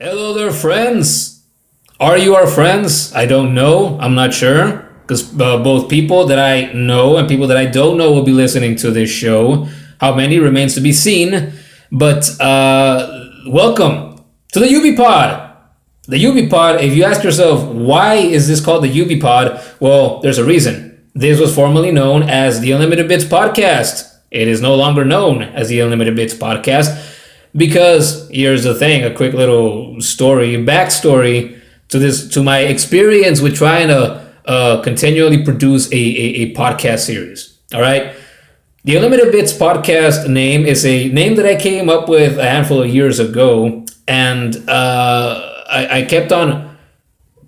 Hello there, friends. Are you our friends? I don't know. I'm not sure. Because both people that I know and people that I don't know will be listening to this show. How many remains to be seen. But welcome to the UBPod. The UBPod, if you ask yourself, why is this called the UBPod? Well, there's a reason. This was formerly known as the Unlimited Bits Podcast. It is no longer known as the Unlimited Bits Podcast. Because here's the thing, a quick little backstory to my experience with trying to continually produce a podcast series. All right. The Unlimited Bits Podcast name is a name that I came up with a handful of years ago. And I kept on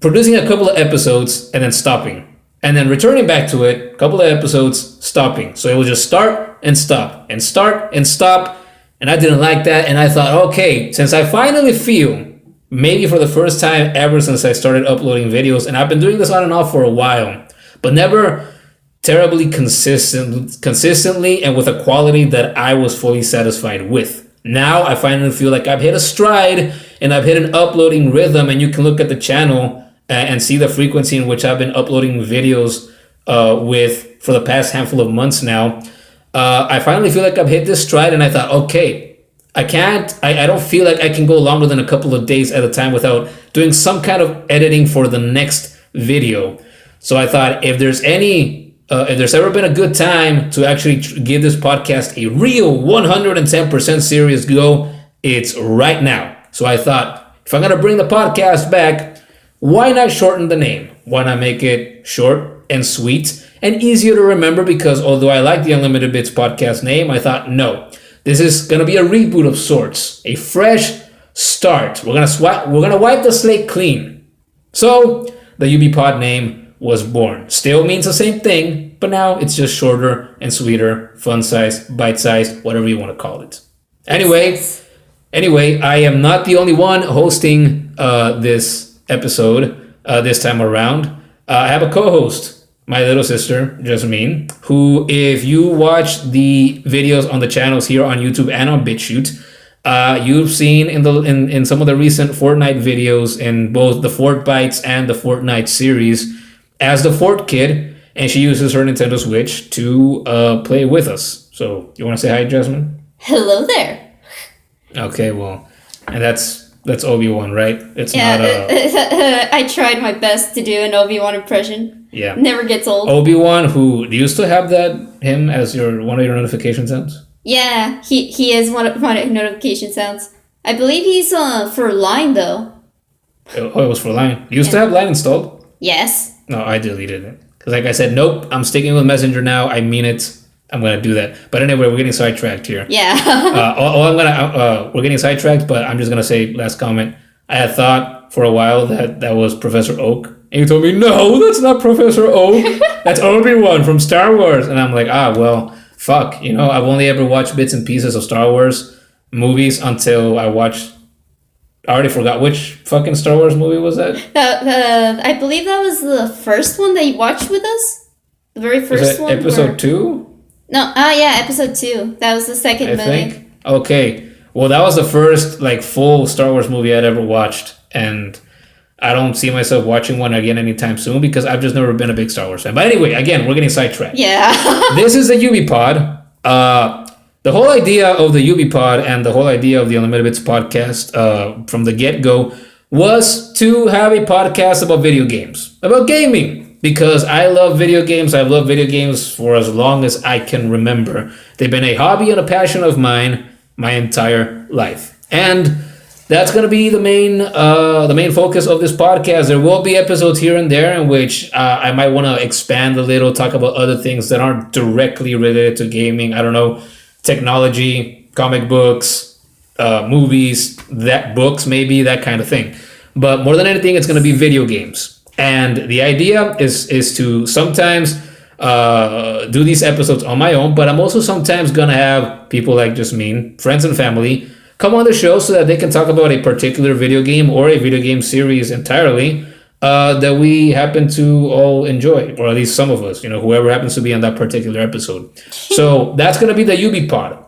producing a couple of episodes and then stopping. And then returning back to it, a couple of episodes, stopping. So it would just start and stop and start and stop. And I didn't like that. And I thought, okay, since I finally feel, maybe for the first time ever since I started uploading videos, and I've been doing this on and off for a while, but never terribly consistently and with a quality that I was fully satisfied with. Now I finally feel like I've hit a stride and I've hit an uploading rhythm, and you can look at the channel and see the frequency in which I've been uploading videos with for the past handful of months now. I finally feel like I've hit this stride, and I thought, okay, I don't feel like I can go longer than a couple of days at a time without doing some kind of editing for the next video. So I thought, if there's ever been a good time to actually give this podcast a real 110% serious go, it's right now. So I thought, if I'm going to bring the podcast back, why not shorten the name? Why not make it short and sweet and easier to remember? Because although I like the Unlimited Bits Podcast name, I thought, no, this is going to be a reboot of sorts, a fresh start. We're going to wipe the slate clean. So the UBPod name was born. Still means the same thing, but now it's just shorter and sweeter, fun-sized, bite-sized, whatever you want to call it. Anyway, I am not the only one hosting this episode this time around. I have a co-host, my little sister, Jazmin, who, if you watch the videos on the channels here on YouTube and on BitChute, you've seen in some of the recent Fortnite videos in both the Fort Bites and the Fortnite series as the Fort Kid, and she uses her Nintendo Switch to play with us. So, you want to say hi, Jazmin? Hello there. Okay, well, and that's Obi-Wan, right? It's not I tried my best to do an Obi-Wan impression. Yeah. Never gets old. Obi-Wan, who, do you still have him as one of your notification sounds? Yeah, he is one of my notification sounds. I believe he's for Line though. Oh, it was for Line. You still have Line installed? Yes. No, I deleted it. Because like I said, nope, I'm sticking with Messenger now. I mean it. I'm going to do that. But anyway, we're getting sidetracked here. Yeah. We're getting sidetracked, but I'm just going to say, last comment. I had thought for a while that was Professor Oak. And you told me, no, that's not Professor Oak. That's Obi-Wan from Star Wars. And I'm like, well, fuck. You know, I've only ever watched bits and pieces of Star Wars movies until I already forgot which fucking Star Wars movie was that? I believe that was the first one that you watched with us. The very first one. Episode 2? No, yeah, episode 2. That was the second movie. I think. Okay. Well, that was the first full Star Wars movie I'd ever watched, and I don't see myself watching one again anytime soon because I've just never been a big Star Wars fan. But anyway, again, we're getting sidetracked. Yeah. This is the UBPod. The whole idea of the UBPod and the whole idea of the Unlimited Bits podcast from the get-go was to have a podcast about video games, about gaming. Because I love video games. I've loved video games for as long as I can remember. They've been a hobby and a passion of mine my entire life. And that's going to be the main focus of this podcast. There will be episodes here and there in which I might want to expand a little, talk about other things that aren't directly related to gaming. I don't know, technology, comic books, movies, books maybe, that kind of thing. But more than anything, it's going to be video games. And the idea is to sometimes do these episodes on my own, but I'm also sometimes going to have people like Jazmin, friends and family, come on the show so that they can talk about a particular video game or a video game series entirely that we happen to all enjoy, or at least some of us, whoever happens to be on that particular episode. So that's going to be the UBPod.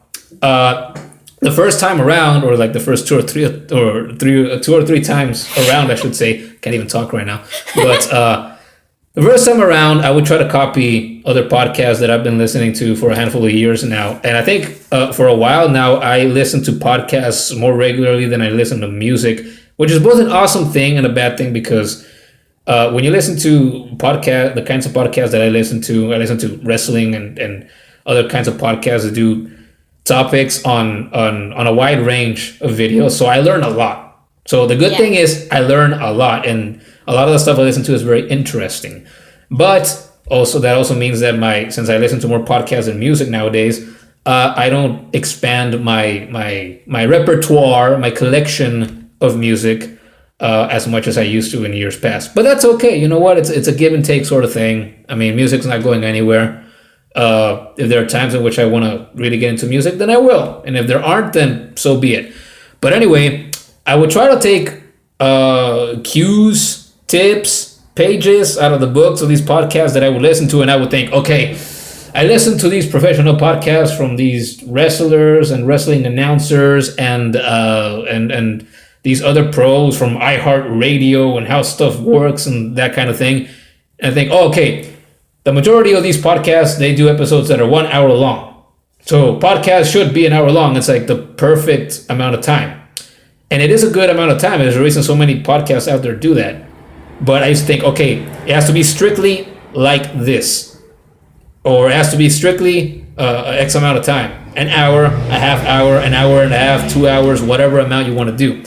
the first time around, or like the first two or three times around, I should say. Can't even talk right now. But the first time around, I would try to copy other podcasts that I've been listening to for a handful of years now. And I think for a while now, I listen to podcasts more regularly than I listen to music, which is both an awesome thing and a bad thing, because when you listen to the kinds of podcasts that I listen to wrestling and other kinds of podcasts that do topics on a wide range of videos. So I learn a lot. So the good thing is I learn a lot, and a lot of the stuff I listen to is very interesting. But also that also means that since I listen to more podcasts than music nowadays, I don't expand my repertoire, my collection of music as much as I used to in years past. But that's okay. You know what? It's a give and take sort of thing. I mean, music's not going anywhere. If there are times in which I want to really get into music, then I will. And if there aren't, then so be it. But anyway, I would try to take cues, tips, pages out of the books of these podcasts that I would listen to, and I would think, okay, I listen to these professional podcasts from these wrestlers and wrestling announcers and these other pros from iHeartRadio and how stuff works and that kind of thing. And I think, oh, okay, the majority of these podcasts, they do episodes that are 1 hour long. So podcasts should be an hour long. It's like the perfect amount of time. And it is a good amount of time. There's a reason so many podcasts out there do that. But I used to think, okay, it has to be strictly like this. Or it has to be strictly X amount of time. An hour, a half hour, an hour and a half, 2 hours, whatever amount you want to do.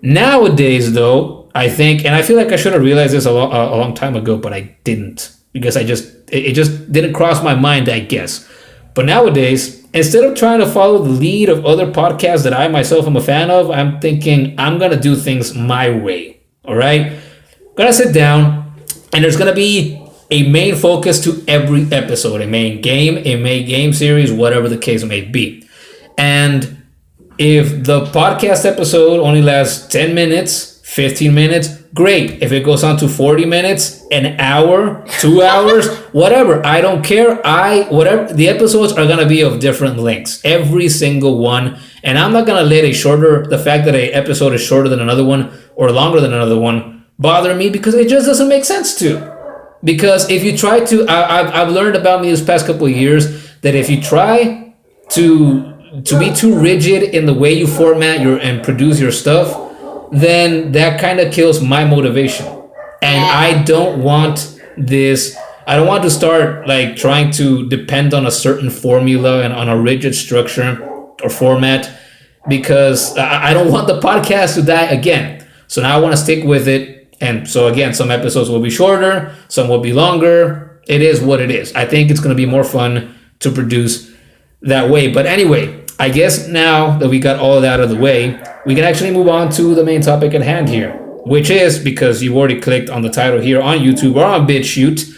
Nowadays, though, I think, and I feel like I should have realized this a long time ago, but I didn't. Because it just didn't cross my mind, I guess. But nowadays, instead of trying to follow the lead of other podcasts that I myself am a fan of, I'm thinking I'm going to do things my way. All right? I'm going to sit down, and there's going to be a main focus to every episode, a main game series, whatever the case may be. And if the podcast episode only lasts 10 minutes, 15 minutes, great. If it goes on to 40 minutes, an hour, 2 hours, whatever, I don't care. Whatever, the episodes are going to be of different lengths, every single one. And I'm not going to let the fact that an episode is shorter than another one or longer than another one bother me, because it just doesn't make sense to. Because if you try to, I've learned about me this past couple of years that if you try to be too rigid in the way you format and produce your stuff, then that kind of kills my motivation. And I don't want this. I don't want to start like trying to depend on a certain formula and on a rigid structure or format, because I don't want the podcast to die again. So now I want to stick with it. And so again, some episodes will be shorter, some will be longer. It is what it is. I think it's going to be more fun to produce that way. But anyway, I guess now that we got all of that out of the way, we can actually move on to the main topic at hand here, which is, because you've already clicked on the title here on YouTube or on BitChute,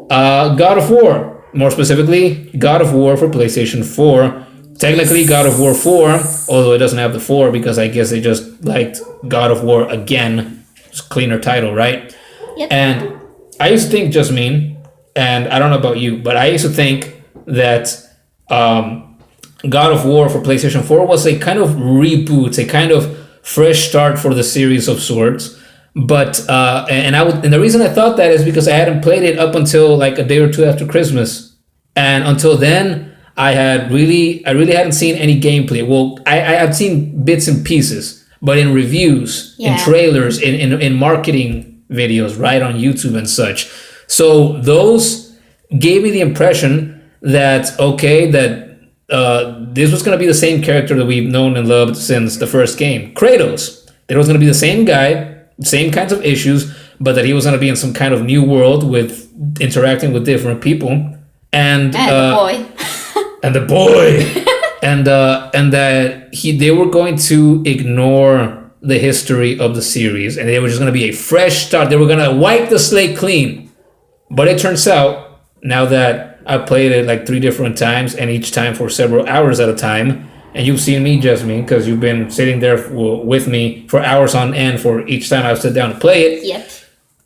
God of War. More specifically, God of War for PlayStation 4. Technically, God of War 4, although it doesn't have the 4 because I guess they just liked God of War again. It's a cleaner title, right? Yep. And I used to think, Jazmin, and I don't know about you, but I used to think that God of War for PlayStation 4 was a kind of reboot, a kind of fresh start for the series of sorts. But and the reason I thought that is because I hadn't played it up until like a day or two after Christmas, and until then I really hadn't seen any gameplay. Well, I had seen bits and pieces, but in reviews, in trailers, in marketing videos, right, on YouTube and such. So those gave me the impression that this was going to be the same character that we've known and loved since the first game, Kratos. That it was going to be the same guy, same kinds of issues, but that he was going to be in some kind of new world with interacting with different people. And the boy. and the boy. and that they were going to ignore the history of the series, and they were just going to be a fresh start. They were going to wipe the slate clean. But it turns out, now that I played it like 3 different times, and each time for several hours at a time, and you've seen me, Jazmin, because you've been sitting there with me for hours on end for each time I've sat down to play it. Yep.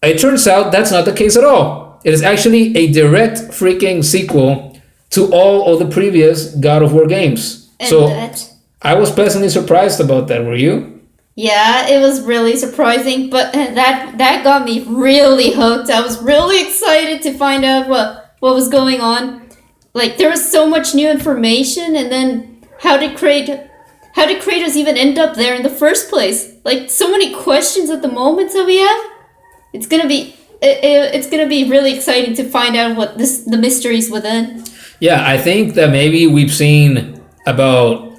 It turns out that's not the case at all. It is actually a direct freaking sequel to all of the previous God of War games. And I was pleasantly surprised about that. Were you? Yeah, it was really surprising, but that got me really hooked. I was really excited to find out what was going on. Like there was so much new information, and then how did Kratos even end up there in the first place? Like so many questions at the moment that we have. It's gonna be it's gonna be really exciting to find out what the mysteries within. Yeah, I think that maybe we've seen about.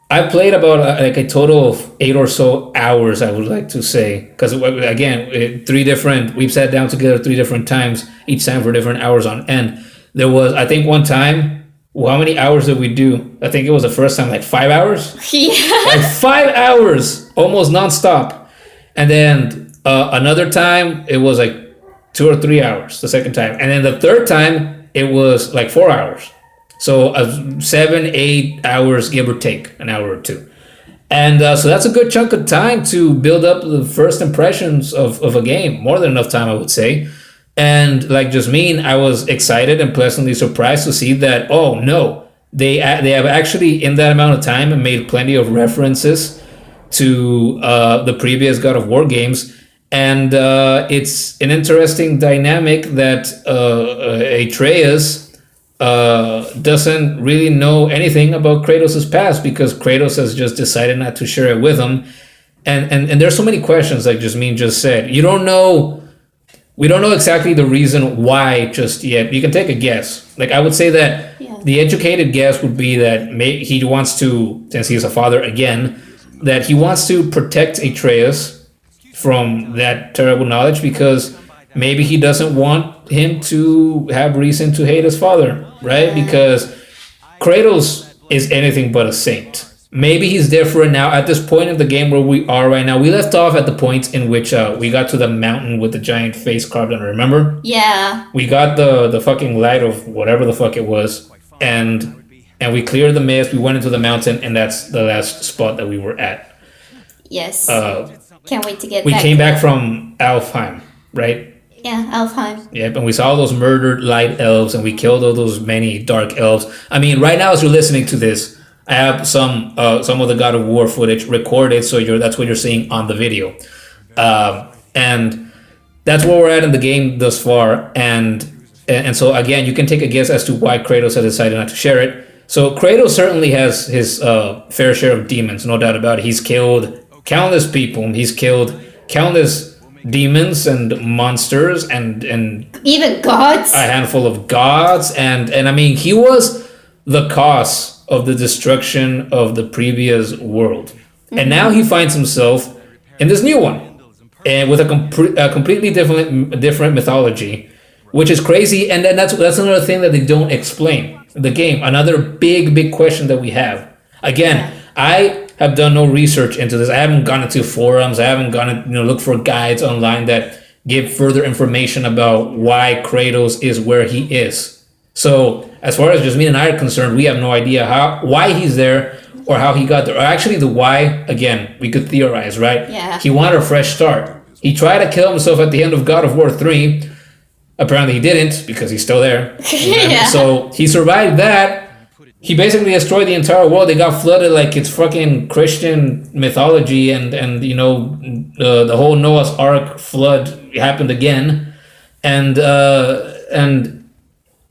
I played about like a total of 8 or so hours, I would like to say, because again, we've sat down together 3 different times, each time for different hours on end. There was, I think, one time. Well, how many hours did we do? I think it was the first time like 5 hours. Yeah. Like 5 hours, almost nonstop, and then another time it was like 2 or 3 hours. The second time, and then the third time it was like 4 hours. So 7, 8 hours, give or take, an hour or two. And so that's a good chunk of time to build up the first impressions of a game. More than enough time, I would say. And like Jazmin, I was excited and pleasantly surprised to see that, oh no, they have actually, in that amount of time, made plenty of references to the previous God of War games. And it's an interesting dynamic that Atreus doesn't really know anything about Kratos' past because Kratos has just decided not to share it with him. And there's so many questions, like Jasmine just said. We don't know exactly the reason why just yet. You can take a guess. Like I would say that the educated guess would be that he wants to, since he's a father again, that he wants to protect Atreus from that terrible knowledge because maybe he doesn't want him to have reason to hate his father, right? Because Kratos is anything but a saint. Maybe he's different now at this point in the game where we are right now. We left off at the point in which we got to the mountain with the giant face carved on it, remember? Yeah. We got the fucking light of whatever the fuck it was, and we cleared the mist, we went into the mountain, and that's the last spot that we were at. Yes. Can't wait to get we back. We came back from Alfheim, right? Yeah, Alfheim. Yep, and we saw those murdered light elves, and we killed all those many dark elves. I mean, right now as you're listening to this, I have some of the God of War footage recorded, so that's what you're seeing on the video, and that's where we're at in the game thus far. And so again, you can take a guess as to why Kratos has decided not to share it. So Kratos certainly has his fair share of demons, no doubt about it. He's killed countless people. He's killed countless demons and monsters and even gods. A handful of gods, and I mean, he was the cause of the destruction of the previous world. Mm-hmm. And now he finds himself in this new one, and with a completely different mythology, which is crazy. And then that's another thing that they don't explain in the game. Another big question that we have. Again, I have done no research into this. I haven't gone into forums. I haven't gone to look for guides online that give further information about why Kratos is where he is. So as far as Jasmine and I are concerned, we have no idea why he's there or how he got there. Or actually the why, again, we could theorize, right? Yeah. He wanted a fresh start. He tried to kill himself at the end of God of War 3. Apparently he didn't because he's still there. Yeah. So he survived that. He basically destroyed the entire world. They got flooded like it's fucking Christian mythology, and the whole Noah's Ark flood happened again, and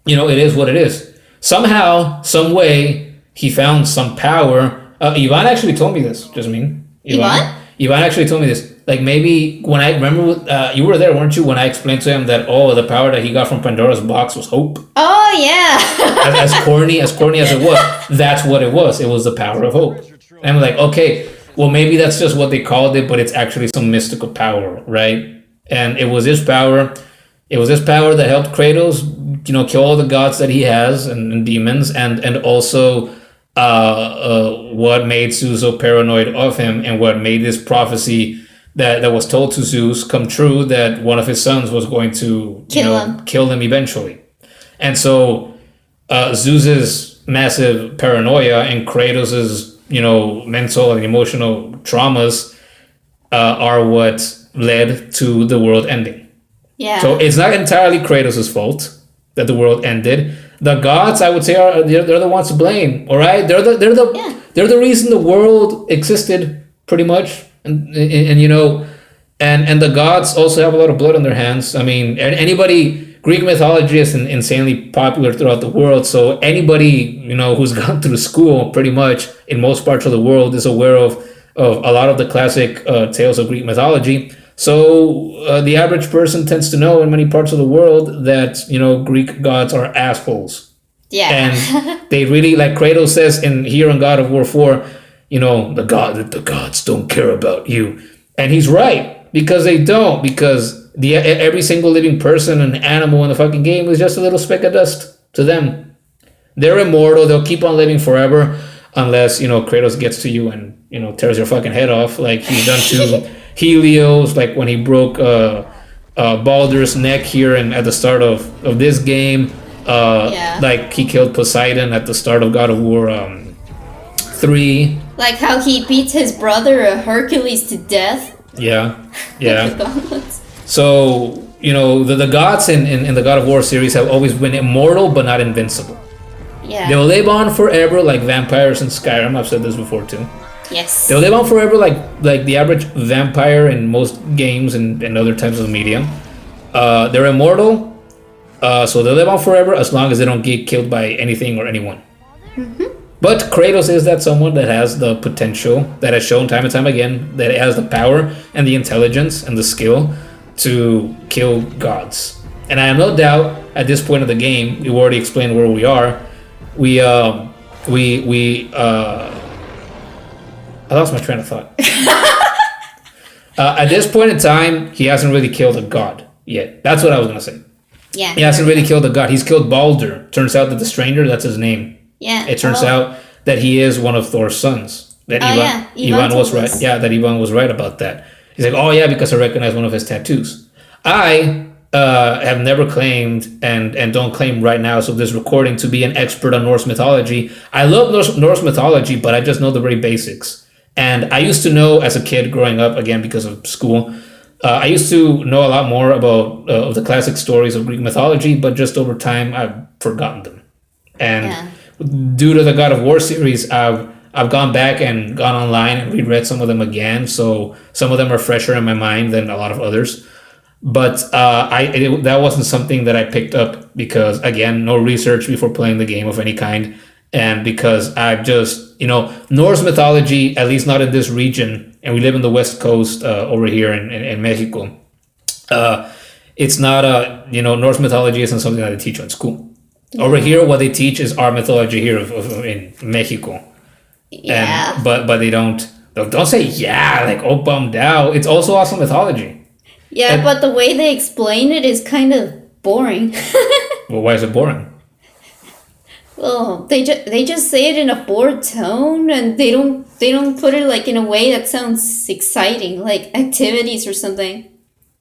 it is what it is. Somehow, some way, he found some power. Ivan actually told me this, Jasmine. Ivan actually told me this. Like maybe when I remember, you were there, weren't you? When I explained to him that the power that he got from Pandora's box was hope. Oh yeah. as corny as it was, that's what it was. It was the power of hope. And I'm like, okay, well maybe that's just what they called it, but it's actually some mystical power, right? And it was this power. It was this power that helped Kratos, kill all the gods that he has and demons, and also what made Zeus so paranoid of him, and what made this prophecy that was told to Zeus come true, that one of his sons was going to kill him eventually. And so Zeus's massive paranoia and Kratos's mental and emotional traumas are what led to the world ending. Yeah. So it's not entirely Kratos' fault that the world ended. the gods, I would say, they're the ones to blame. All right, Yeah. they're the reason the world existed, pretty much, and you know, and the gods also have a lot of blood on their hands. I mean, anybody. Greek mythology is insanely popular throughout the world, so anybody you know who's gone through school, pretty much in most parts of the world, is aware of a lot of the classic tales of Greek mythology. So the average person tends to know in many parts of the world that you know Greek gods are assholes. Yeah. And they really, like Kratos says in here on God of War 4, you know, the gods don't care about you. And he's right, because they don't, because every single living person and animal in the fucking game is just a little speck of dust to them. They're immortal, they'll keep on living forever unless, you know, Kratos gets to you and, you know, tears your fucking head off like he's done to Helios, like when he broke Baldur's neck here and at the start of this game. Like he killed Poseidon at the start of God of War 3. Like how he beats his brother Hercules to death. Yeah. With the gauntlets. So, you know, the gods in the God of War series have always been immortal but not invincible. Yeah. They'll live on forever like vampires in Skyrim. I've said this before too. Yes. They'll live on forever like the average vampire in most games and other types of media. They're immortal. So they live on forever as long as they don't get killed by anything or anyone. Mm-hmm. But Kratos is that someone that has the potential, that has shown time and time again, that has the power and the intelligence and the skill to kill gods. And I have no doubt at this point of the game, you already explained where we are. I lost my train of thought. At this point in time, he hasn't really killed a god yet. That's what I was gonna say. Yeah. He hasn't really killed a god. He's killed Baldur. Turns out that the stranger, that's his name. Yeah. It turns out that he is one of Thor's sons. That Ivan was right. Yeah, that Ivan was right about that. He's like, oh yeah, because I recognize one of his tattoos. I have never claimed and don't claim right now, so this recording, to be an expert on Norse mythology. I love Norse mythology, but I just know the very basics. And I used to know as a kid growing up, again because of school, I used to know a lot more about of the classic stories of Greek mythology, but just over time I've forgotten them. And due to the God of War series, I've gone back and gone online and reread some of them again. So some of them are fresher in my mind than a lot of others. But that wasn't something that I picked up because, again, no research before playing the game of any kind. And because I've just, you know, Norse mythology, at least not in this region, and we live in the West Coast over here in Mexico, it's not Norse mythology isn't something that they teach in school. Over here, what they teach is our mythology here in Mexico. Yeah. But they don't say like bummed out. It's also awesome mythology. Yeah, but the way they explain it is kind of boring. Well, why is it boring? Well, they just say it in a bored tone, and they don't put it like in a way that sounds exciting, like activities or something.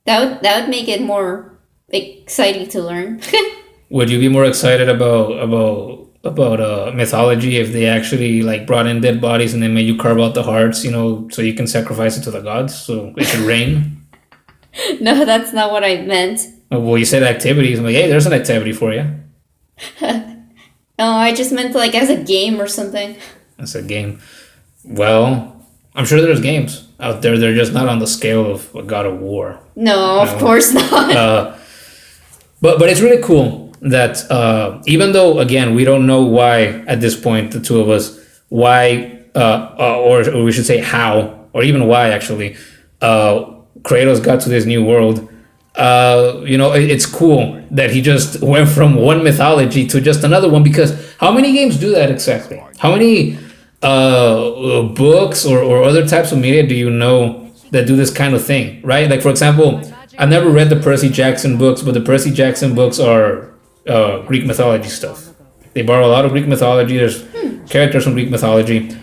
That would make it more exciting to learn. Would you be more excited about mythology if they actually like brought in dead bodies and they made you carve out the hearts, so you can sacrifice it to the gods so it can rain? No, that's not what I meant. Well, you said activities. I'm like, hey, there's an activity for you. No, I just meant like as a game or something. That's a game. Well, I'm sure there's games out there. They're just not on the scale of a God of War. No, of course not. But it's really cool that even though, again, we don't know why at this point, the two of us, why, or we should say how, or even why actually, Kratos got to this new world. It's cool that he just went from one mythology to just another one, because how many games do that exactly? How many books or other types of media do you know that do this kind of thing, right? Like, for example, I've never read the Percy Jackson books, but the Percy Jackson books are Greek mythology stuff. They borrow a lot of Greek mythology. There's characters from Greek mythology,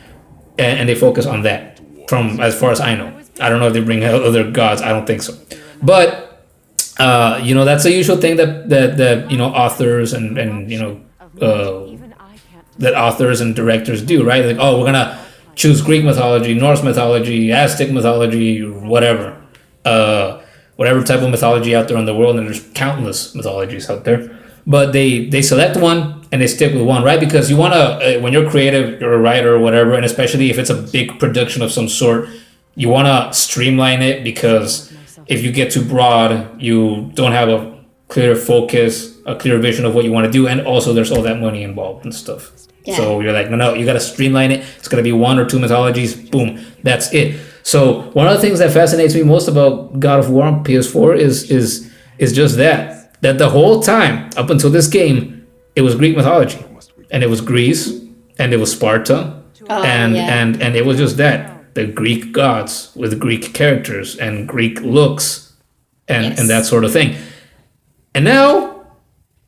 and they focus on that, from as far as I know. I don't know if they bring other gods. I don't think so. But that's a usual thing that authors and that authors and directors do, right? Like, oh, we're gonna choose Greek mythology, Norse mythology, Aztec mythology, whatever type of mythology out there in the world, and there's countless mythologies out there. But they select one and they stick with one, right? Because you want to, when you're creative, you're a writer or whatever, and especially if it's a big production of some sort, you want to streamline it, because if you get too broad, you don't have a clear focus, a clear vision of what you want to do, and also there's all that money involved and stuff. Yeah. So you're like, no, you got to streamline it. It's going to be 1 or 2 mythologies. Boom, that's it. So one of the things that fascinates me most about God of War on PS4 is just that the whole time up until this game, it was Greek mythology, and it was Greece, and it was Sparta, and it was just that, the Greek gods with Greek characters and Greek looks, and that sort of thing. And now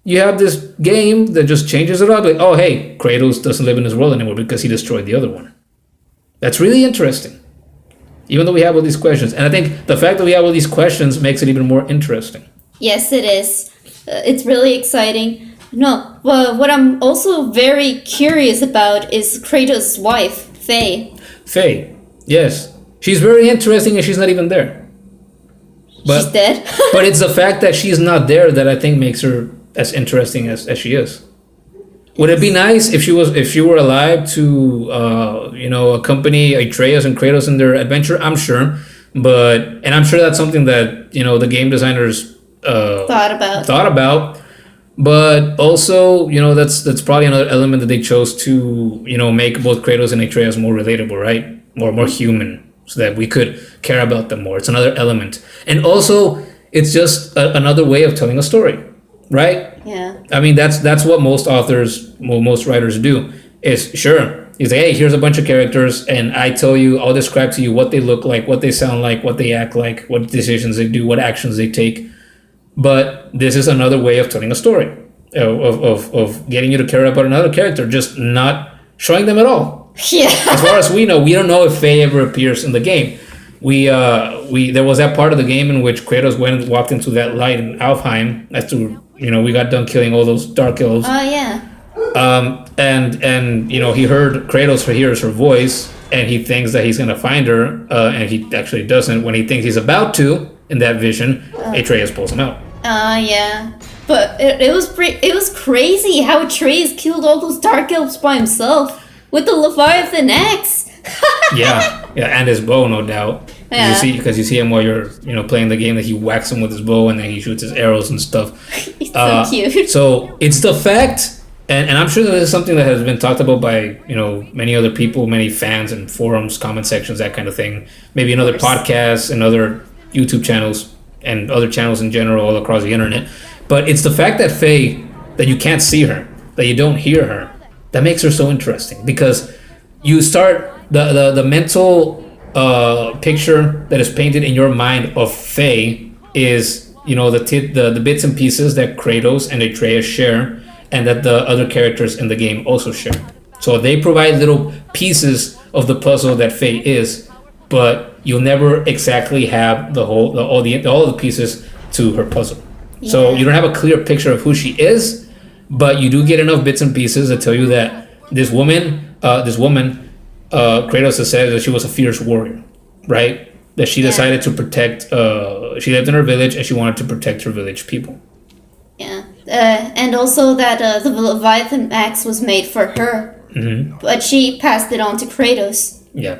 you have this game that just changes it up. Like, oh hey, Kratos doesn't live in this world anymore because he destroyed the other one. That's really interesting. Even though we have all these questions, and I think the fact that we have all these questions makes it even more interesting. Yes, it is. It's really exciting. No, well, what I'm also very curious about is Kratos' wife, Faye. Faye, yes. She's very interesting, and she's not even there. She's dead? But it's the fact that she's not there that I think makes her as interesting as she is. Would it be nice if she were alive to accompany Atreus and Kratos in their adventure? I'm sure. And I'm sure that's something that, the game designers thought about. But also, that's probably another element that they chose to, make both Kratos and Atreus more relatable, right? More human, so that we could care about them more. It's another element. And also, it's just another way of telling a story, right? Yeah. I mean, that's what most writers do. Is sure, you say, hey, here's a bunch of characters, and I'll describe to you what they look like, what they sound like, what they act like, what decisions they do, what actions they take. But this is another way of telling a story, of getting you to care about another character, just not showing them at all. Yeah. As far as we know, we don't know if Faye ever appears in the game. There was that part of the game in which Kratos went and walked into that light in Alfheim after we got done killing all those dark elves. Oh yeah. And he heard Kratos hears her voice, and he thinks that he's gonna find her, and he actually doesn't. When he thinks he's about to, in that vision, Atreus pulls him out. Yeah. But it was crazy how Atreus killed all those dark elves by himself with the Leviathan axe. yeah, and his bow, no doubt. Yeah. Because you see him while you're playing the game, that he whacks him with his bow, and then he shoots his arrows and stuff. It's so cute. So it's the fact. And I'm sure that this is something that has been talked about by, many other people, many fans and forums, comment sections, that kind of thing. Maybe in other podcasts and other YouTube channels and other channels in general all across the internet. But it's the fact that Faye, that you can't see her, that you don't hear her, that makes her so interesting. Because you start, the mental picture that is painted in your mind of Faye is, the bits and pieces that Kratos and Atreus share, and that the other characters in the game also share. So they provide little pieces of the puzzle that Faye is, but you'll never exactly have all the pieces to her puzzle. Yeah. So you don't have a clear picture of who she is, but you do get enough bits and pieces that tell you that this woman, Kratos has said that she was a fierce warrior, right? That she decided to protect. She lived in her village, and she wanted to protect her village people. Yeah. And also that the Leviathan axe was made for her, but she passed it on to Kratos. Yeah,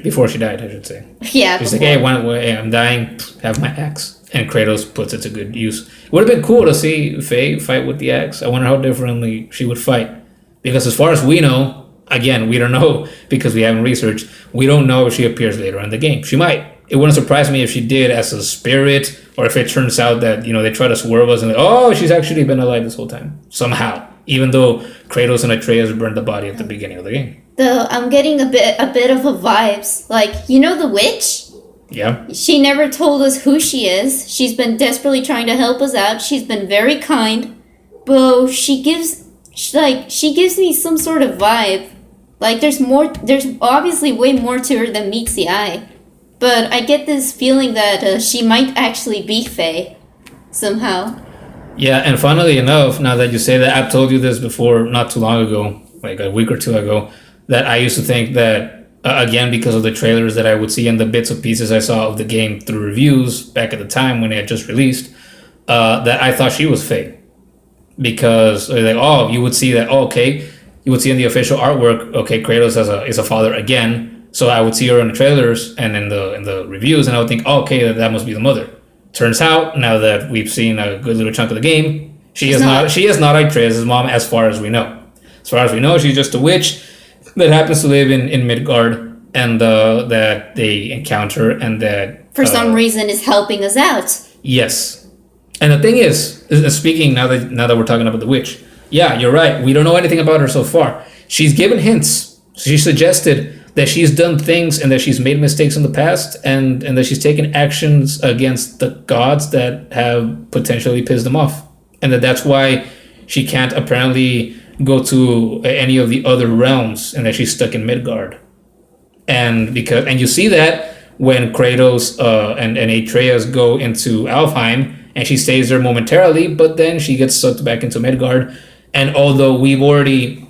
before she died, I should say. Yeah, she's like, hey, I'm dying, have my axe, and Kratos puts it to good use. It would have been cool to see Faye fight with the axe. I wonder how differently she would fight, because as far as we know, again, we don't know because we haven't researched. We don't know if she appears later in the game. She might. It wouldn't surprise me if she did as a spirit, or if it turns out that, they try to swerve us and she's actually been alive this whole time. Somehow. Even though Kratos and Atreus burned the body at the beginning of the game. Though I'm getting a bit of a vibes. Like, the witch? Yeah. She never told us who she is. She's been desperately trying to help us out. She's been very kind. But she gives me some sort of vibe. Like, there's obviously way more to her than meets the eye. But I get this feeling that she might actually be Faye, somehow. Yeah, and funnily enough, now that you say that, I've told you this before, not too long ago, like a week or two ago, that I used to think that, again, because of the trailers that I would see and the bits and pieces I saw of the game through reviews back at the time when it had just released, that I thought she was Faye. because like, oh, you would see that, oh, okay, you would see in the official artwork, okay, Kratos is a father again. So I would see her in the trailers and in the reviews, and I would think, oh, okay, that must be the mother. Turns out, now that we've seen a good little chunk of the game, she is not Atreus' mom, as far as we know. As far as we know, she's just a witch that happens to live in Midgard, and that they encounter, and that for some reason is helping us out. Yes. And the thing is speaking now that we're talking about the witch, yeah, you're right. We don't know anything about her so far. She's given hints. She suggested that she's done things and that she's made mistakes in the past, and that she's taken actions against the gods that have potentially pissed them off. And that's why she can't apparently go to any of the other realms, and that she's stuck in Midgard. And you see that when Kratos and Atreus go into Alfheim, and she stays there momentarily, but then she gets sucked back into Midgard. And although we've already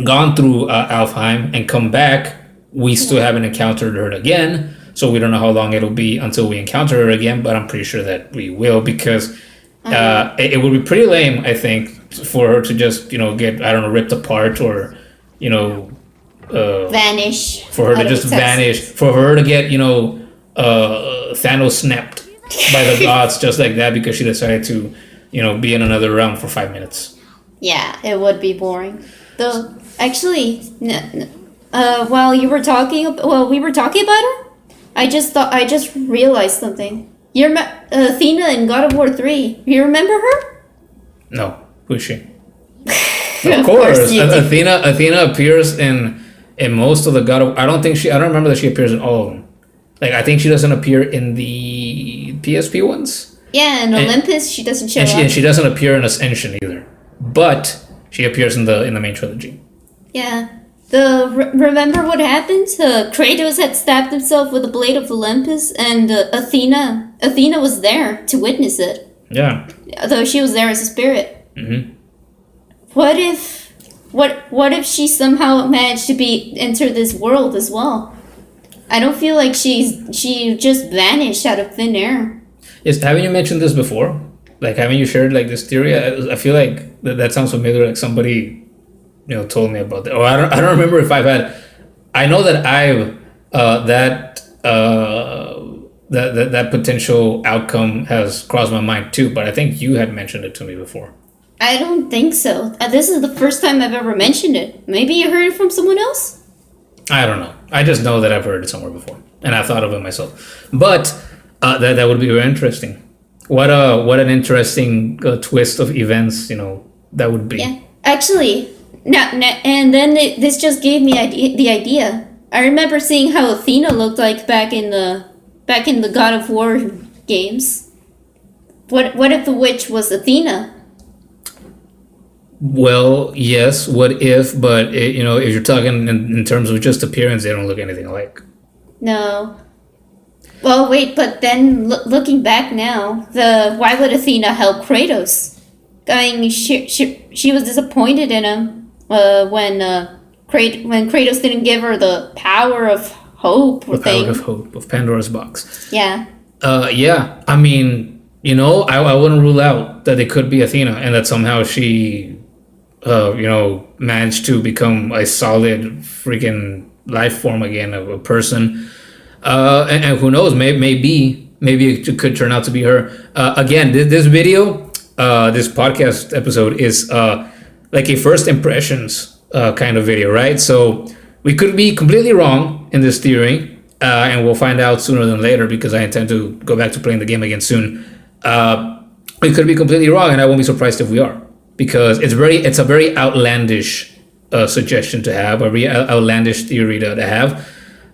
gone through Alfheim and come back, we still haven't encountered her again. So we don't know how long it'll be until we encounter her again, but I'm pretty sure that we will, because it would be pretty lame, I think, for her to just, get, I don't know, ripped apart, or, vanish. For her to just vanish. For her to get, Thanos snapped by the gods just like that, because she decided to, be in another realm for 5 minutes. Yeah, it would be boring. Though, actually, while we were talking about her, I just realized something. You remember Athena in God of War 3? You remember her? No. Who is she? Of course. Athena appears in most of the God of... I don't remember that she appears in all of them. Like, I think she doesn't appear in the PSP ones. Yeah, in Olympus, she doesn't show up. And she doesn't appear in Ascension either. But she appears in the main trilogy. Yeah. Remember what happened? Kratos had stabbed himself with a blade of Olympus, and Athena was there to witness it. Yeah. Though she was there as a spirit. Mm-hmm. What if she somehow managed to enter this world as well? I don't feel like she just vanished out of thin air. Yes, haven't you mentioned this before? Like, haven't you shared like this theory? I feel like that sounds familiar. Like somebody, told me about that. Or I don't remember if I've had. I know that I've that potential outcome has crossed my mind too. But I think you had mentioned it to me before. I don't think so. This is the first time I've ever mentioned it. Maybe you heard it from someone else? I don't know. I just know that I've heard it somewhere before, and I thought of it myself. But that would be very interesting. What an interesting twist of events, that would be. Yeah, actually, and then this just gave me the idea. I remember seeing how Athena looked like back in the God of War games. What if the witch was Athena? Well, yes. What if? But if you're talking in terms of just appearance, they don't look anything alike. No. Well, wait, but then looking back now, why would Athena help Kratos? I mean, she was disappointed in him when Kratos didn't give her the power of hope. Power of hope, of Pandora's box. Yeah. Yeah. I mean, I wouldn't rule out that it could be Athena, and that somehow she, managed to become a solid freaking life form again, of a person. And who knows, maybe it could turn out to be her. Again, this video, this podcast episode is like a first impressions kind of video, right? So we could be completely wrong in this theory, and we'll find out sooner than later, because I intend to go back to playing the game again soon. We could be completely wrong, and I won't be surprised if we are, because it's a very outlandish suggestion to have, a very outlandish theory to have.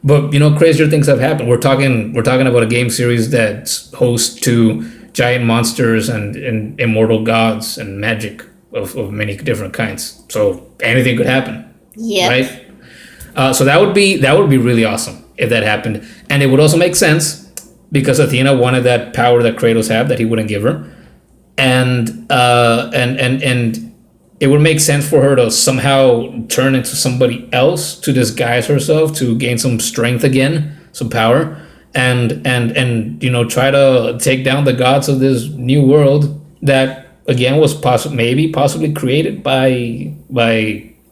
But crazier things have happened. We're talking about a game series that's host to giant monsters and immortal gods and magic of many different kinds. So anything could happen. Yeah. Right. So that would be really awesome if that happened, and it would also make sense because Athena wanted that power that Kratos had that he wouldn't give her, and it would make sense for her to somehow turn into somebody else to disguise herself, to gain some strength again, some power, and try to take down the gods of this new world that again was possibly created by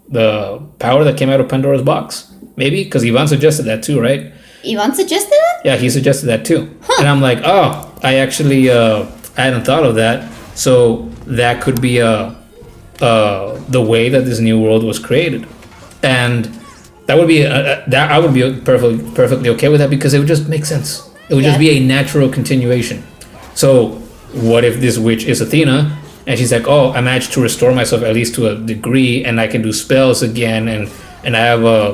the power that came out of Pandora's box. Maybe because Ivan suggested that too, right? Ivan suggested it? Yeah, he suggested that too. And I'm like, oh, I actually I hadn't thought of that. So that could be the way that this new world was created, and that would be that I would be perfectly okay with that because it would just make sense. It would just be a natural continuation. So what if this witch is Athena, and she's like, oh, I managed to restore myself at least to a degree, and I can do spells again, and I have the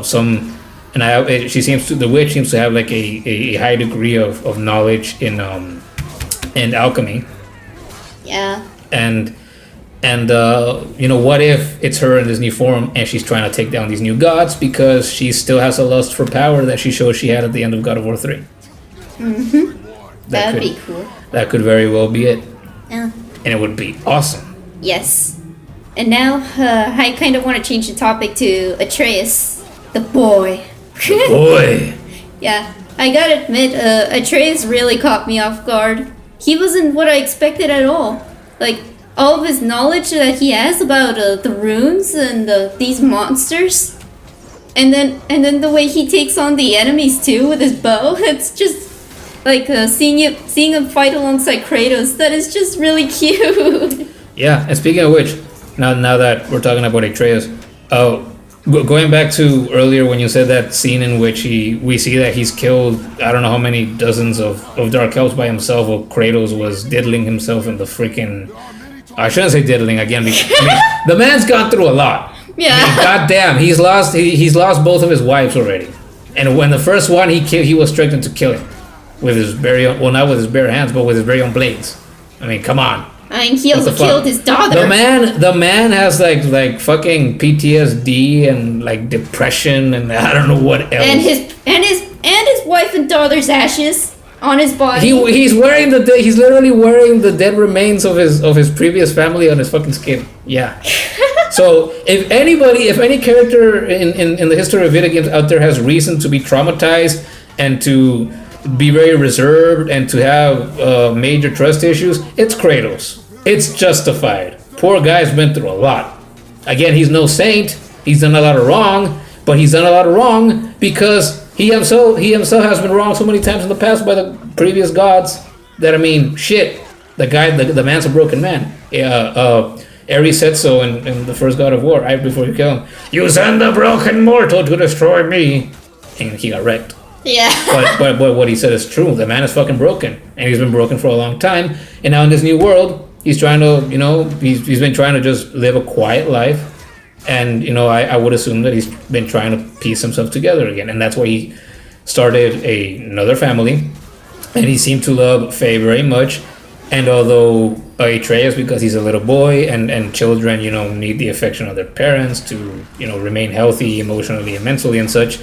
witch seems to have like a high degree of knowledge in alchemy. Yeah. And what if it's her in this new form and she's trying to take down these new gods because she still has a lust for power that she showed she had at the end of God of War 3. Mm-hmm. That would be cool. That could very well be it. Yeah. And it would be awesome. Yes. And now I kind of want to change the topic to Atreus, the boy. The boy. Yeah, I gotta admit, Atreus really caught me off guard. He wasn't what I expected at all. Like, all of his knowledge that he has about the runes and these monsters. And then the way he takes on the enemies too with his bow. It's just like seeing him fight alongside Kratos. That is just really cute. Yeah, and speaking of which, now that we're talking about Atreus, going back to earlier when you said that scene in which we see that he's killed I don't know how many dozens of dark elves by himself, while Kratos was diddling himself in the freaking. I shouldn't say diddling again because the man's gone through a lot. Yeah. Goddamn, he's lost both of his wives already, and when the first one he was threatened to kill him with his very own, well, not with his bare hands but with his very own blades. I mean, come on. I mean, he also killed his daughter. The man has like fucking PTSD and like depression and I don't know what else. And his wife and daughter's ashes on his body. He's literally wearing the dead remains of his previous family on his fucking skin. Yeah. So if any character in the history of video games out there has reason to be traumatized and to be very reserved and to have major trust issues, it's Kratos. It's justified. Poor guy's been through a lot. Again, he's no saint. He's done a lot of wrong, but he's done a lot of wrong because he himself has been wrong so many times in the past by the previous gods that, I mean, shit. The man's a broken man. Ares said so in the first God of War, right before you kill him. You send the broken mortal to destroy me, and he got wrecked. Yeah. but what he said is true. The man is fucking broken, and he's been broken for a long time. And now in this new world, he's trying to, he's been trying to just live a quiet life. And, I would assume that he's been trying to piece himself together again. And that's why he started another family. And he seemed to love Faye very much. And although Atreus, because he's a little boy and children, need the affection of their parents to, remain healthy emotionally and mentally and such,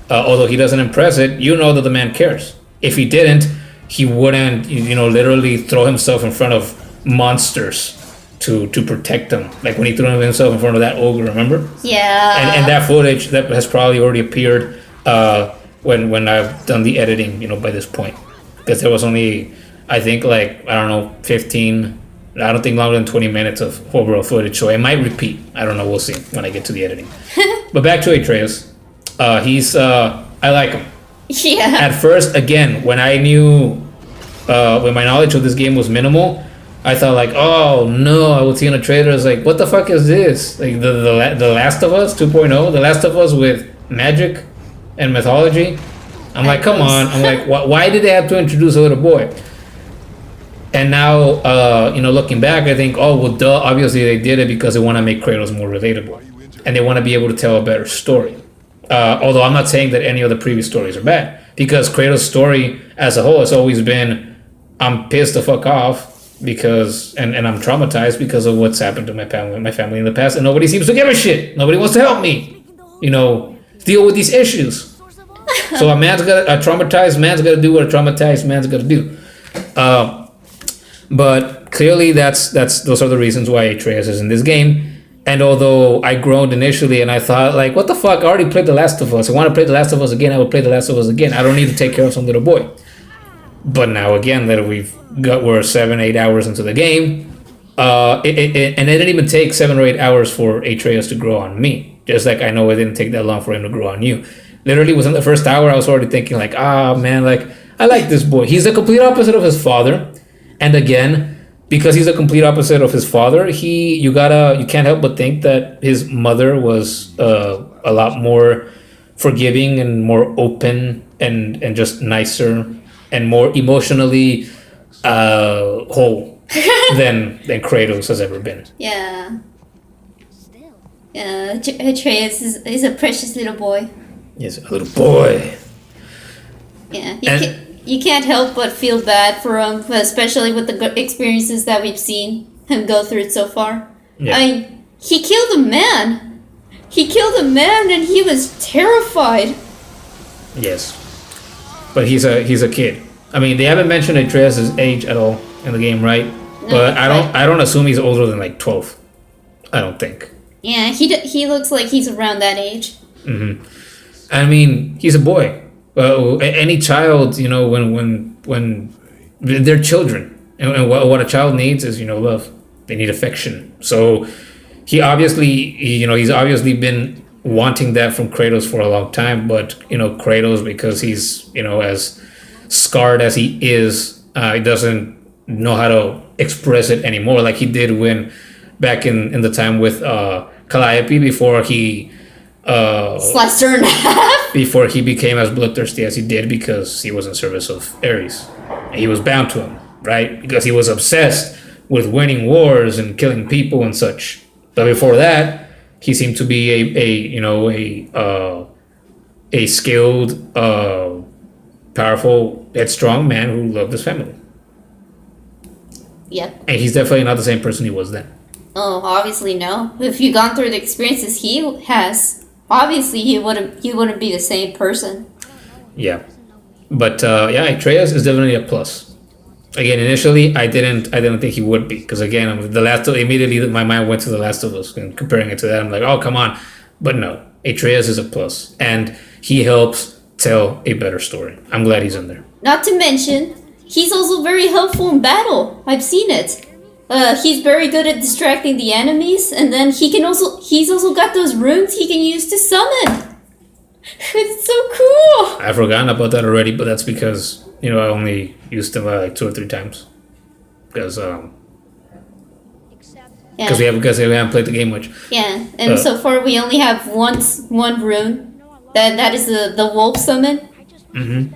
although he doesn't impress it, that the man cares. If he didn't, he wouldn't, literally throw himself in front of monsters to protect them, like when he threw himself in front of that ogre, remember? Yeah. And that footage that has probably already appeared when I've done the editing, by this point, because there was only, I think, 15. I don't think longer than 20 minutes of overall footage, so it might repeat. I don't know. We'll see when I get to the editing. But back to Atreus, I like him. Yeah. At first, again, when I knew, when my knowledge of this game was minimal, I thought like, oh no, I would see on a trailer, it's like, what the fuck is this? Like the Last of Us 2.0, The Last of Us with magic and mythology. I'm like, come on. I'm like, why did they have to introduce a little boy? And now, looking back, I think, oh, well, duh, obviously they did it because they want to make Kratos more relatable. And they want to be able to tell a better story. Although I'm not saying that any of the previous stories are bad. Because Kratos' story as a whole has always been, I'm pissed the fuck off because, and I'm traumatized because of what's happened to my family in the past. And nobody seems to give a shit. Nobody wants to help me, deal with these issues. So a traumatized man's got to do what a traumatized man's got to do. But clearly those are the reasons why Atreus is in this game. And although I groaned initially and I thought, like, what the fuck, I already played The Last of Us. I want to play The Last of Us again, I will play The Last of Us again. I don't need to take care of some little boy. But now again that we're 7-8 hours into the game, And it didn't even take 7 or 8 hours for Atreus to grow on me. Just like I know it didn't take that long for him to grow on you. Literally, within the first hour, I was already thinking like, man, like I like this boy. He's the complete opposite of his father, and again, because he's the complete opposite of his father, you can't help but think that his mother was a lot more forgiving and more open and just nicer and more emotionally whole than Kratos has ever been. Yeah. Yeah, Atreus is a precious little boy. Yes, a little boy. Yeah, you can't help but feel bad for him, especially with the experiences that we've seen him go through so far. Yeah. I mean, he killed a man. He killed a man, and he was terrified. Yes, but he's a kid. I mean, they haven't mentioned Atreus' age at all in the game, right? No, but I don't assume he's older than like 12. I don't think. Yeah, he looks like he's around that age. Mm-hmm. I mean, he's a boy. Any child, when they're children, and what a child needs is, love. They need affection. So he's obviously been wanting that from Kratos for a long time. But Kratos, because he's as scarred as he is, he doesn't know how to express it anymore, like he did when back in the time with Calliope before he sliced her in half. Before he became as bloodthirsty as he did, because he was in service of Ares. And he was bound to him, right? Because he was obsessed with winning wars and killing people and such. But before that, he seemed to be a skilled, powerful, headstrong man who loved his family. Yep. And he's definitely not the same person he was then. Oh, obviously no. If you've gone through the experiences he has, obviously he wouldn't be the same person. Yeah, but Atreus is definitely a plus. Again, initially I didn't think he would be, because again, immediately my mind went to The Last of Us and comparing it to that. I'm like, oh come on, but no, Atreus is a plus, and he helps tell a better story. I'm glad he's in there. Not to mention, he's also very helpful in battle. I've seen it. He's very good at distracting the enemies, and then he's also got those runes he can use to summon. It's so cool. I've forgotten about that already, but that's because I only used them like 2 or 3 times, because we haven't played the game much. Yeah, and so far we only have one rune. That is the wolf summon. Mm-hmm.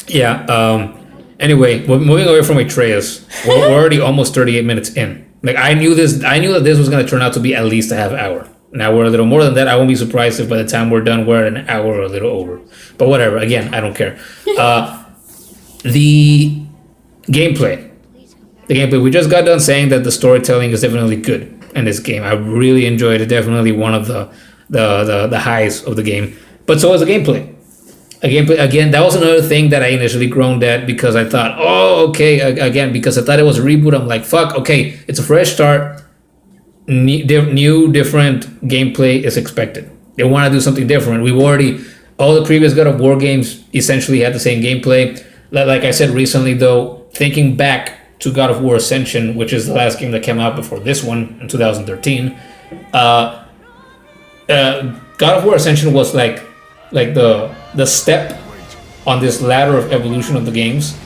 Yeah. Anyway, moving away from Atreus, we're already almost 38 minutes in. Like I knew that this was gonna turn out to be at least a half hour. Now we're a little more than that. I won't be surprised if by the time we're done we're at an hour or a little over. But whatever. Again, I don't care. The gameplay. We just got done saying that the storytelling is definitely good in this game. I really enjoyed it. Definitely one of the highs of the game. But so is the gameplay. Again, that was another thing that I initially groaned at, because I thought, oh, okay, again, because I thought it was a reboot. I'm like, fuck, okay, it's a fresh start. New, different gameplay is expected. They want to do something different. All the previous God of War games essentially had the same gameplay. Like I said recently, though, thinking back to God of War Ascension, which is the last game that came out before this one in 2013, God of War Ascension was like the step on this ladder of evolution of the games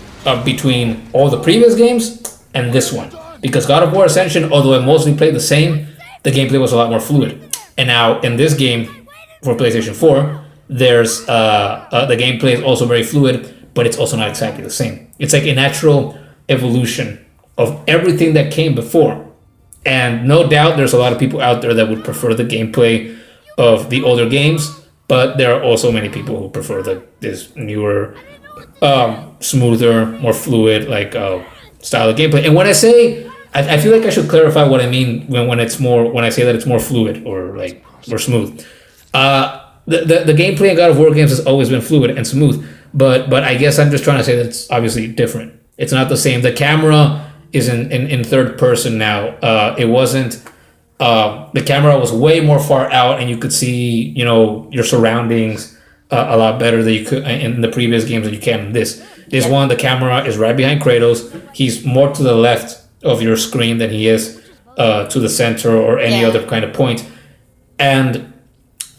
between all the previous games and this one. Because God of War Ascension, although it mostly played the same, the gameplay was a lot more fluid. And now in this game for PlayStation 4, there's the gameplay is also very fluid, but it's also not exactly the same. It's like a natural evolution of everything that came before. And no doubt there's a lot of people out there that would prefer the gameplay of the older games, but there are also many people who prefer this newer, smoother, more fluid style of gameplay. And when I say, I feel like I should clarify what I mean when I say that it's more fluid or smooth. The gameplay in God of War games has always been fluid and smooth, but I guess I'm just trying to say that it's obviously different. It's not the same. The camera is in third person now. It wasn't. The camera was way more far out, and you could see your surroundings a lot better than you could in the previous games than you can in this. This one, the camera is right behind Kratos. He's more to the left of your screen than he is to the center or any other kind of point, and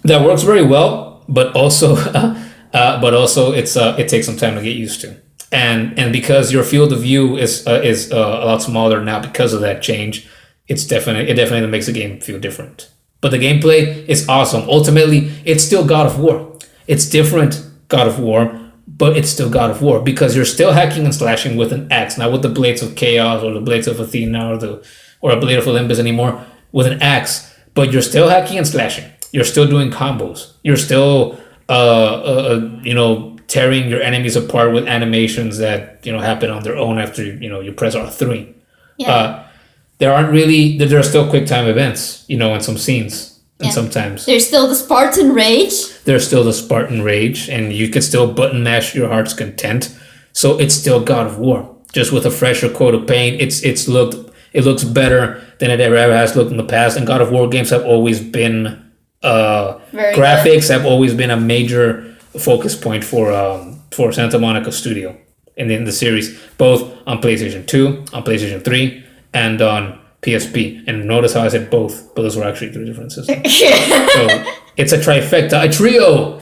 that works very well. But also, it takes some time to get used to, and because your field of view is a lot smaller now because of that change, it definitely makes the game feel different. But the gameplay is awesome. Ultimately, it's still God of War. It's different God of War, but it's still God of War because you're still hacking and slashing with an axe, not with the blades of Chaos or the blades of Athena or a blade of Olympus anymore, with an axe. But you're still hacking and slashing. You're still doing combos. You're still tearing your enemies apart with animations that happen on their own after you press R3. Yeah. There are still quick time events, in some scenes. And sometimes there's still the Spartan Rage. There's still the Spartan Rage, and you can still button mash your heart's content. So it's still God of War, just with a fresher coat of paint. It looks better than it ever has looked in the past. And God of War games have always been graphics have always been a major focus point for Santa Monica Studio in the series, both on PlayStation 2, on PlayStation 3, and on PSP. And notice how I said both, but those were actually 3 different systems. So it's a trifecta, a trio.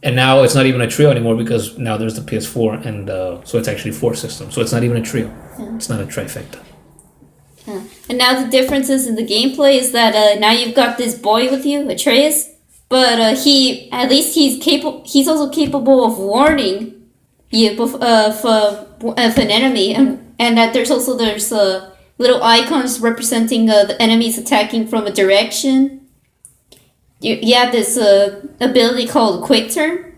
And now it's not even a trio anymore because now there's the PS4, and so it's actually 4 systems. So it's not even a trio. It's not a trifecta. And now the differences in the gameplay is that now you've got this boy with you, Atreus, but he's also capable of warning you of an enemy, and that there's little icons representing the enemies attacking from a direction. You have this ability called Quick Turn,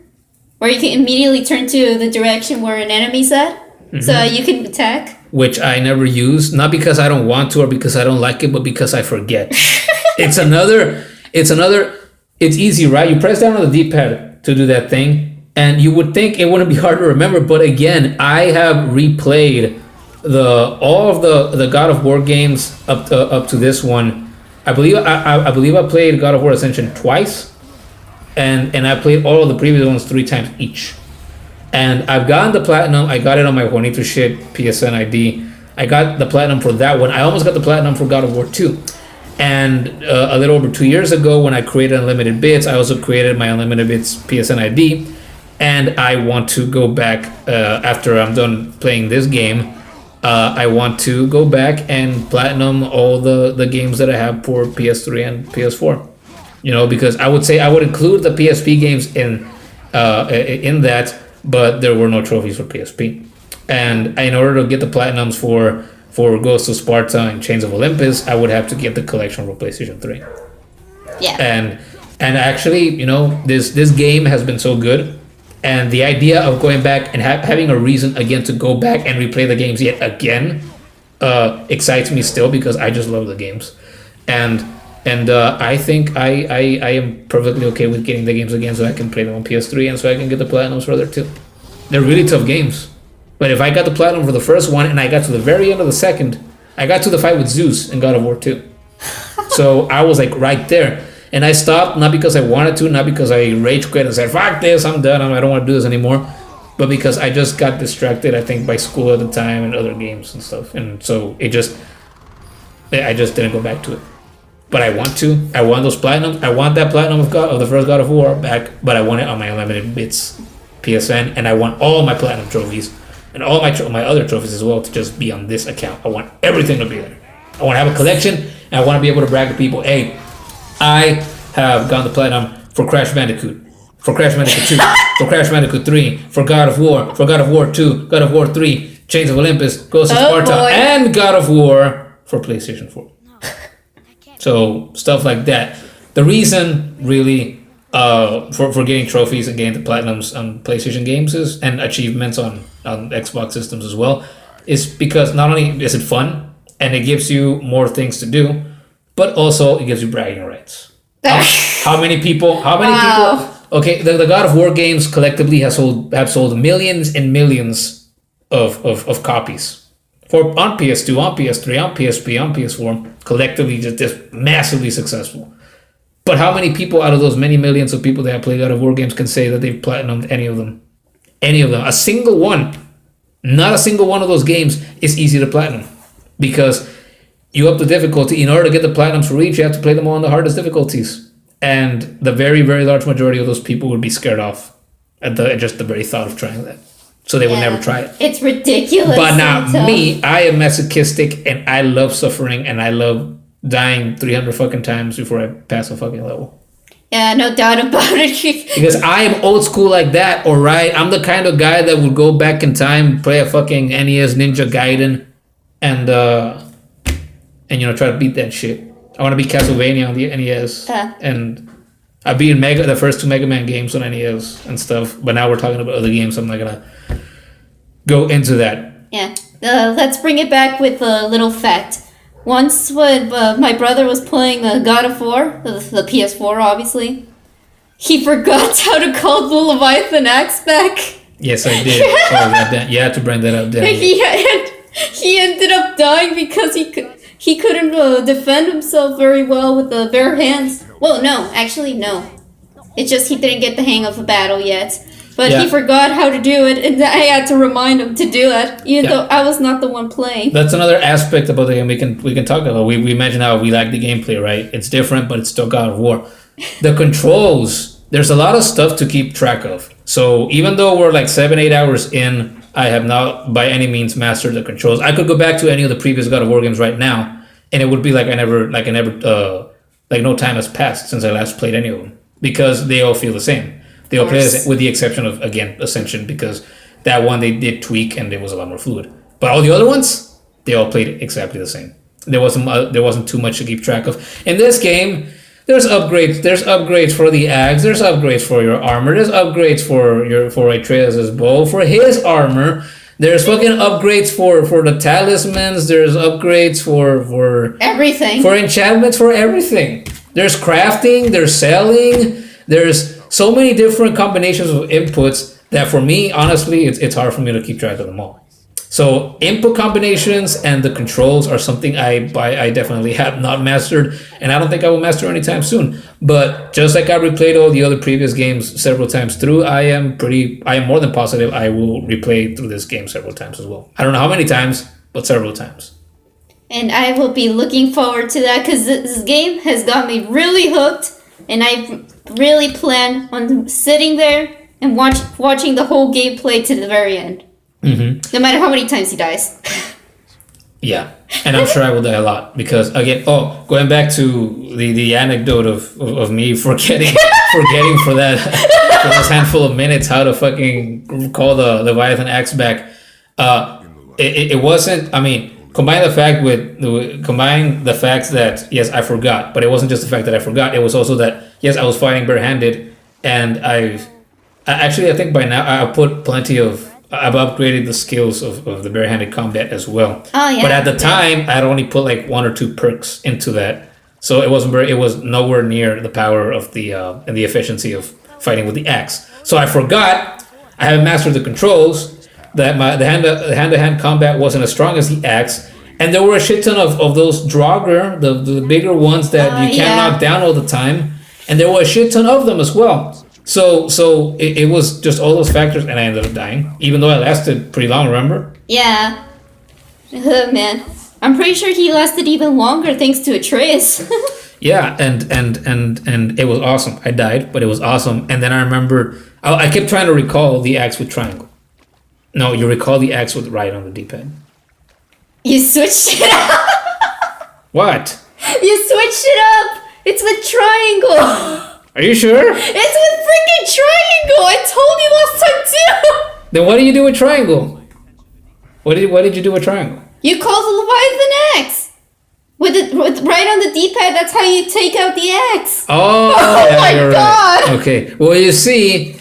where you can immediately turn to the direction where an enemy's at, so you can attack. Which I never use, not because I don't want to or because I don't like it, but because I forget. It's easy, right? You press down on the D-pad to do that thing, and you would think it wouldn't be hard to remember, but again, I have replayed all of the God of War games up to this one. I believe I played God of War Ascension twice, and I played all of the previous ones 3 times each. And I've gotten the platinum. I got it on my Juanito shit PSN ID. I got the platinum for that one. I almost got the platinum for God of War 2. And a little over 2 years ago, when I created Unlimited Bits, I also created my Unlimited Bits PSN ID. And I want to go back after I'm done playing this game. I want to go back and platinum all the games that I have for PS3 and PS4. Because I would say I would include the PSP games in that. But there were no trophies for PSP, and in order to get the platinums for Ghost of Sparta and Chains of Olympus, I would have to get the collection for PlayStation 3. Yeah. And actually, this game has been so good, and the idea of going back and having a reason again to go back and replay the games yet again excites me still because I just love the games, and I think I am perfectly okay with getting the games again so I can play them on PS3 and so I can get the platinums for there too. They're really tough games. But if I got the platinum for the first one and I got to the very end of the second, I got to the fight with Zeus in God of War 2. So I was like right there. And I stopped, not because I wanted to, not because I rage quit and said, fuck this, I'm done, I don't want to do this anymore. But because I just got distracted, I think, by school at the time and other games and stuff. And so I just didn't go back to it. But I want to. I want those platinums. I want that platinum of the first God of War back, but I want it on my Unlimited Bits PSN, and I want all my platinum trophies and all my other trophies as well to just be on this account. I want everything to be there. I want to have a collection, and I want to be able to brag to people, hey, I have gotten the platinum for Crash Bandicoot, for Crash Bandicoot 2, for Crash Bandicoot 3, for God of War 2, God of War 3, Chains of Olympus, Ghost of Sparta, and God of War for PlayStation 4. So stuff like that. The reason really for getting trophies and getting the platinums on PlayStation games and achievements on Xbox systems as well is because not only is it fun and it gives you more things to do, but also it gives you bragging rights. How many people? Okay, the God of War games collectively have sold millions and millions of copies. On PS2, on PS3, on PSP, on PS4, collectively just massively successful. But how many people out of those many millions of people that have played God of War games can say that they've platinumed any of them? Any of them. A single one. Not a single one of those games is easy to platinum. because you up the difficulty. In order to get the platinums for each, you have to play them all on the hardest difficulties. And the very, very large majority of those people would be scared off at just the very thought of trying that. So they would never try it. It's ridiculous. But now me, I am masochistic and I love suffering and I love dying 300 fucking times before I pass a fucking level. Yeah, no doubt about it. Because I am old school like that, alright? I'm the kind of guy that would go back in time, play a fucking NES Ninja Gaiden, and try to beat that shit. I want to beat Castlevania on the NES, and I beat the first 2 Mega Man games on NES and stuff. But now we're talking about other games, so I'm not gonna go into that. Yeah, let's bring it back with a little fact. Once when my brother was playing God of War, the PS4 obviously, he forgot how to call the Leviathan axe back. Yes, I did. You had to bring that up, didn't you? He ended up dying because he couldn't defend himself very well with the bare hands. Well, no. It's just he didn't get the hang of the battle yet. But he forgot how to do it, and I had to remind him to do that, even though I was not the one playing. That's another aspect about the game we can talk about. We mentioned how we like the gameplay, right? It's different, but it's still God of War. The controls, there's a lot of stuff to keep track of. So even though we're like 7-8 hours in, I have not by any means mastered the controls. I could go back to any of the previous God of War games right now, and it would be like no time has passed since I last played any of them, because they all feel the same. They all play with the exception of, again, Ascension, because that one they did tweak and it was a lot more fluid. But all the other ones, they all played exactly the same. There wasn't too much to keep track of. In this game, there's upgrades. There's upgrades for the axe. There's upgrades for your armor. There's upgrades for Atreus' bow. For his armor, there's fucking upgrades for the talismans. There's upgrades for everything. For enchantments, for everything. There's crafting. There's selling. There's so many different combinations of inputs that for me, honestly, it's hard for me to keep track of them all. So input combinations and the controls are something I definitely have not mastered, and I don't think I will master anytime soon. But just like I replayed all the other previous games several times through, I am more than positive I will replay through this game several times as well. I don't know how many times, but several times. And I will be looking forward to that, because this game has got me really hooked, and I really plan on sitting there and watching the whole gameplay to the very end. Mm-hmm. No matter how many times he dies. Yeah, and I'm sure I will die a lot, because again, going back to the anecdote of me forgetting for those handful of minutes how to fucking call the Leviathan axe back. It wasn't. I mean, combine the facts that yes, I forgot, but it wasn't just the fact that I forgot. It was also that yes, I was fighting barehanded, and I think by now I've upgraded the skills of the barehanded combat as well. Oh yeah. But at the time, I had only put like 1 or 2 perks into that, so it was nowhere near the power of the and the efficiency of fighting with the axe. So I forgot. I haven't mastered the controls. That the hand-to-hand combat wasn't as strong as the axe, and there were a shit ton of those Draugr, the bigger ones that you can't knock down all the time, and there were a shit ton of them as well. So it was just all those factors, and I ended up dying, even though I lasted pretty long. Remember? Yeah. Oh, man, I'm pretty sure he lasted even longer thanks to Atreus. Yeah, and it was awesome. I died, but it was awesome. And then I remember I kept trying to recall the axe with triangle. No, you recall the axe with right on the D-pad. You switched it up. What? You switched it up. It's with triangle. Are you sure? It's with freaking triangle. I told you last time too. Then what do you do with triangle? What did you do with triangle? You call the Leviathan axe. With right on the D-pad, that's how you take out the axe. Oh, oh my god. Right. Okay. Well, you see,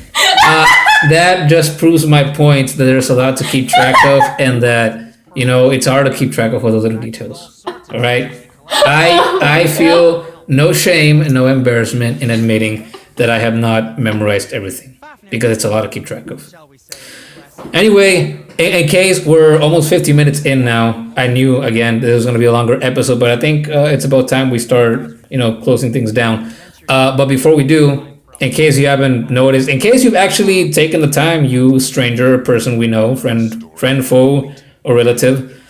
that just proves my point that there's a lot to keep track of, and that it's hard to keep track of all those little details. All right. I feel no shame and no embarrassment in admitting that I have not memorized everything, because it's a lot to keep track of. Anyway, in case we're almost 50 minutes in now, I knew again this was going to be a longer episode, but I think it's about time we start, closing things down. But before we do, in case you haven't noticed, in case you've actually taken the time, you stranger, person we know, friend, foe, or relative,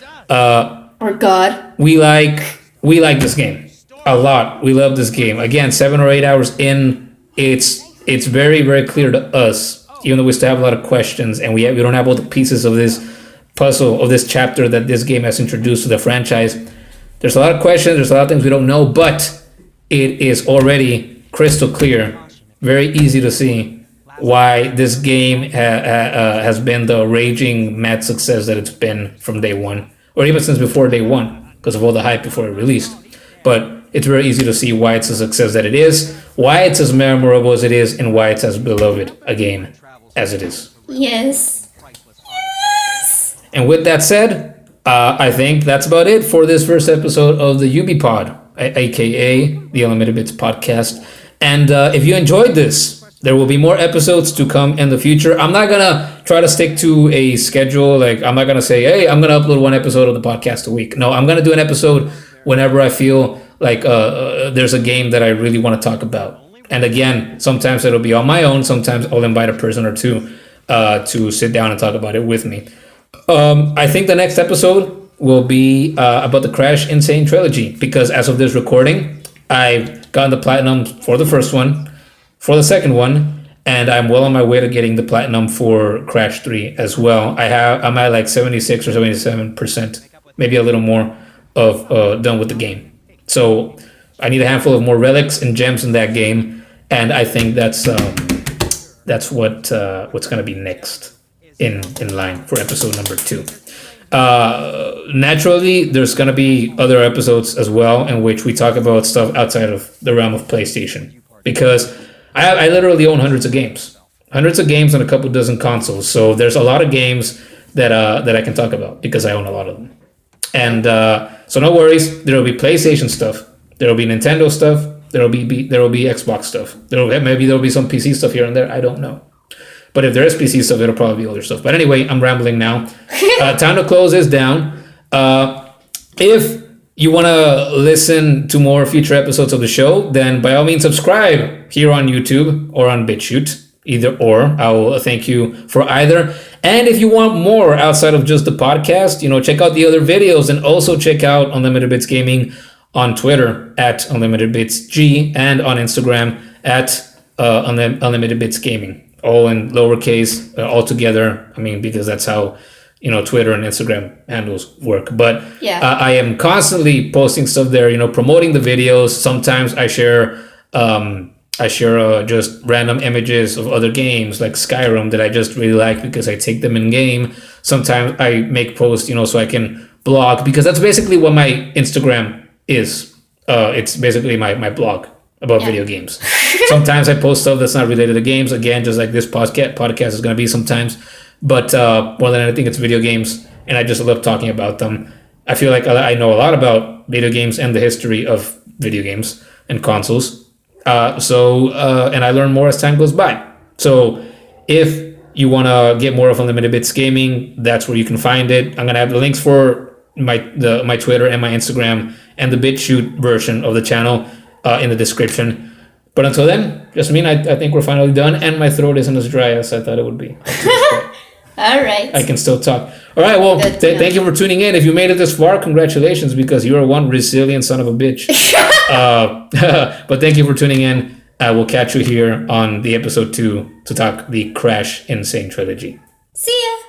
Or God. we like this game a lot. We love this game. Again, 7 or 8 hours in, it's very, very clear to us, even though we still have a lot of questions and we don't have all the pieces of this puzzle, of this chapter that this game has introduced to the franchise. There's a lot of questions, there's a lot of things we don't know, but it is already crystal clear, very easy to see why this game has been the raging mad success that it's been from day one, or even since before day one, because of all the hype before it released. But it's very easy to see why it's a success that it is, why it's as memorable as it is, and why it's as beloved a game as it is. Yes. And with that said, I think that's about it for this first episode of the UBPod, aka the Unlimited Bits podcast. And if you enjoyed this, there will be more episodes to come in the future. I'm not gonna try to stick to a schedule. Like, I'm not gonna say, hey, I'm gonna upload one episode of the podcast a week. No, I'm gonna do an episode whenever I feel like there's a game that I really want to talk about. And again, sometimes it'll be on my own. Sometimes I'll invite a person or two to sit down and talk about it with me. I think the next episode will be about the Crash Insane Trilogy, because as of this recording, I've gotten the platinum for the first one, for the second one, and I'm well on my way to getting the platinum for Crash 3 as well. I'm at like 76 or 77%, maybe a little more of done with the game. So I need a handful of more relics and gems in that game, and I think that's what's gonna be next in line for episode number 2. Naturally, there's gonna be other episodes as well in which we talk about stuff outside of the realm of PlayStation, because I literally own hundreds of games and a couple dozen consoles. So there's a lot of games that I can talk about because I own a lot of them. And so no worries, there will be PlayStation stuff, there will be Nintendo stuff, there will be Xbox stuff. Maybe there will be some PC stuff here and there. I don't know. But if there is PC stuff, it'll probably be older stuff. But anyway, I'm rambling now. Time to close this down. If you want to listen to more future episodes of the show, then by all means subscribe here on YouTube or on BitChute. Either or. I will thank you for either. And if you want more outside of just the podcast, check out the other videos, and also check out Unlimited Bits Gaming on Twitter at Unlimited Bits G, and on Instagram at Unlimited Bits Gaming. All in lowercase, all together. I mean, because that's how Twitter and Instagram handles work. But yeah. I am constantly posting stuff there, promoting the videos. Sometimes I share just random images of other games like Skyrim that I just really like because I take them in game. Sometimes I make posts, so I can blog, because that's basically what my Instagram is. It's basically my blog about video games. Sometimes I post stuff that's not related to games. Again, just like this podcast is going to be sometimes. But more than anything, it's video games, and I just love talking about them. I feel like I know a lot about video games and the history of video games and consoles. And I learn more as time goes by. So if you want to get more of Unlimited Bits Gaming, that's where you can find it. I'm going to have the links for my Twitter and my Instagram and the BitChute version of the channel in the description. But until then, Jazmin, I think we're finally done, and my throat isn't as dry as I thought it would be. All right. I can still talk. All right, well, thank you for tuning in. If you made it this far, congratulations, because you are one resilient son of a bitch. But thank you for tuning in. We'll catch you here on the episode 2 to talk the Crash Insane Trilogy. See ya.